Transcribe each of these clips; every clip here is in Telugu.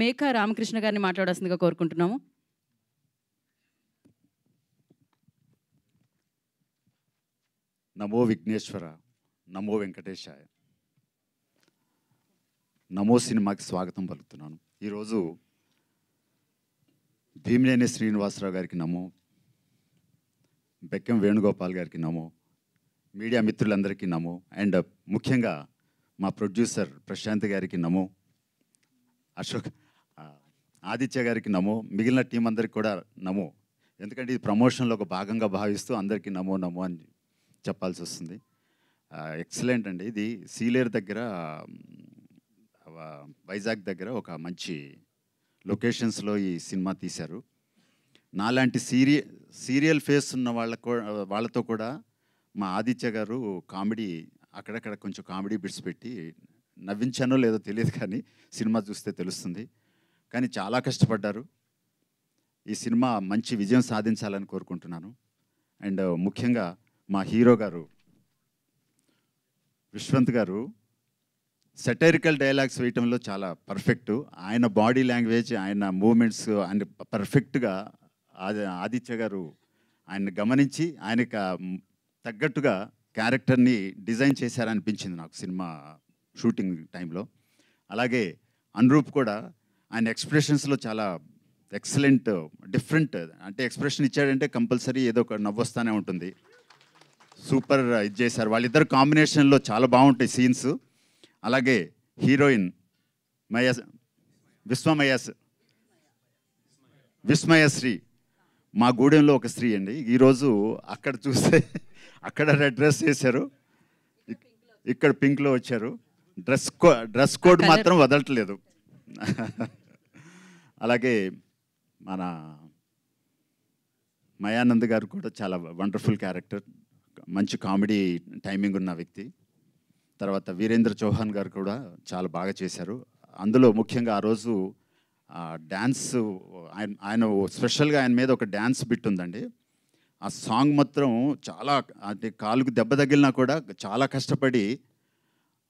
మేకా రామకృష్ణ గారిని మాట్లాడాల్సిందిగా కోరుకుంటున్నాము. నమో విఘ్నేశ్వర, నమో వెంకటేశాయ. నమో సినిమాకి స్వాగతం పలుకుతున్నాను. ఈరోజు భీమినేని శ్రీనివాసరావు గారికి నమో, బెక్కం వేణుగోపాల్ గారికి నమో, మీడియా మిత్రులందరికీ నమో, అండ్ ముఖ్యంగా మా ప్రొడ్యూసర్ ప్రశాంత్ గారికి నమో, అశోక్ ఆదిత్య గారికి నమో, మిగిలిన టీం అందరికి కూడా నమో. ఎందుకంటే ఇది ప్రమోషన్లో ఒక భాగంగా భావిస్తూ అందరికీ నమో నమో అని చెప్పాల్సి వస్తుంది. ఎక్సలెంట్ అండి. ఇది సీలేరు దగ్గర, వైజాగ్ దగ్గర ఒక మంచి లొకేషన్స్లో ఈ సినిమా తీశారు. నాలాంటి సీరియల్ ఫేస్ ఉన్న వాళ్ళతో కూడా మా ఆదిత్య గారు కామెడీ అక్కడక్కడ కొంచెం కామెడీ బిట్స్ పెట్టి నవ్వించానో లేదో తెలియదు, కానీ సినిమా చూస్తే తెలుస్తుంది. కానీ చాలా కష్టపడ్డారు. ఈ సినిమా మంచి విజయం సాధించాలని కోరుకుంటున్నాను. అండ్ ముఖ్యంగా మా హీరో గారు విశ్వంత్ గారు సెటైరికల్ డైలాగ్స్ వేయటంలో చాలా పర్ఫెక్ట్. ఆయన బాడీ లాంగ్వేజ్, ఆయన మూమెంట్స్, ఆయన పర్ఫెక్ట్గా ఆదిత్య గారు ఆయన గమనించి ఆయనకు తగ్గట్టుగా క్యారెక్టర్ని డిజైన్ చేశారనిపించింది నాకు సినిమా షూటింగ్ టైంలో. అలాగే అనురూప్ కూడా ఆయన ఎక్స్ప్రెషన్స్లో చాలా ఎక్సలెంట్, డిఫరెంట్. అంటే ఎక్స్ప్రెషన్ ఇచ్చాడంటే కంపల్సరీ ఏదో ఒక నవ్వొస్తానే ఉంటుంది. సూపర్ ఇది చేశారు. వాళ్ళిద్దరు కాంబినేషన్లో చాలా బాగుంటాయి సీన్స్. అలాగే హీరోయిన్ విస్మయశ్రీ మా గూడెంలో ఒక స్త్రీ అండి. ఈరోజు అక్కడ చూస్తే అక్కడ రెడ్ డ్రెస్ వేశారు, ఇక్కడ పింక్లో వచ్చారు. డ్రెస్ కోడ్ మాత్రం వదలట్లేదు. అలాగే మన మయానంద్ గారు కూడా చాలా వండర్ఫుల్ క్యారెక్టర్, మంచి కామెడీ టైమింగ్ ఉన్న వ్యక్తి. తర్వాత వీరేంద్ర చౌహాన్ గారు కూడా చాలా బాగా చేశారు. అందులో ముఖ్యంగా ఆ రోజు డ్యాన్స్, ఆయన స్పెషల్గా ఆయన మీద ఒక డ్యాన్స్ బిట్ ఉందండి. ఆ సాంగ్ మాత్రం చాలా, అంటే కాలుకు దెబ్బ తగిలినా కూడా చాలా కష్టపడి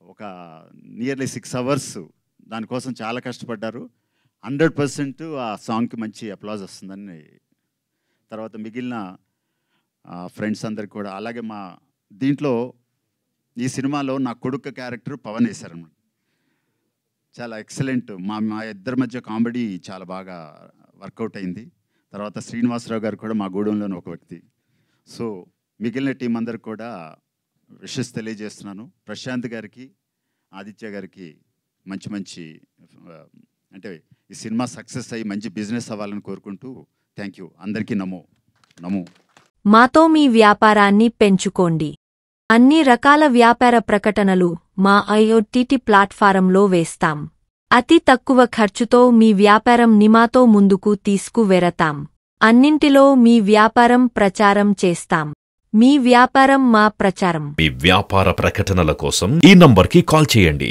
ఒక నియర్లీ 6 hours దానికోసం చాలా కష్టపడ్డారు. 100% ఆ సాంగ్కి మంచి అప్లాజ్ వస్తుందని. తర్వాత మిగిలిన ఫ్రెండ్స్ అందరికి కూడా, అలాగే మా దీంట్లో ఈ సినిమాలో నా కొడుకు క్యారెక్టర్ పవన్ వేశారన్నమాట. చాలా ఎక్సలెంట్. మా ఇద్దరి మధ్య కామెడీ చాలా బాగా వర్కౌట్ అయింది. తర్వాత శ్రీనివాసరావు గారు కూడా మా గూడెంలోని ఒక వ్యక్తి. సో మిగిలిన టీం అందరికి కూడా విషెస్ తెలియజేస్తున్నాను. ప్రశాంత్ గారికి, ఆదిత్య గారికి మంచి అంటే ఈ సినిమా సక్సెస్ అయ్యి మంచి బిజినెస్ అవ్వాలని కోరుకుంటూ థ్యాంక్ యూ. అందరికీ నమో నమో. మాతో మీ వ్యాపారాన్ని పెంచుకోండి. అన్ని రకాల వ్యాపార ప్రకటనలు మా IoT ప్లాట్ఫారంలో వేస్తాం. అతి తక్కువ ఖర్చుతో మీ వ్యాపారం నిమాతో ముందుకు తీసుకువెరతాం. అన్నింటిలో మీ వ్యాపారం ప్రచారం చేస్తాం. మీ వ్యాపారం మా ప్రచారం. మీ వ్యాపార ప్రకటనల కోసం ఈ నంబర్కి కాల్ చేయండి.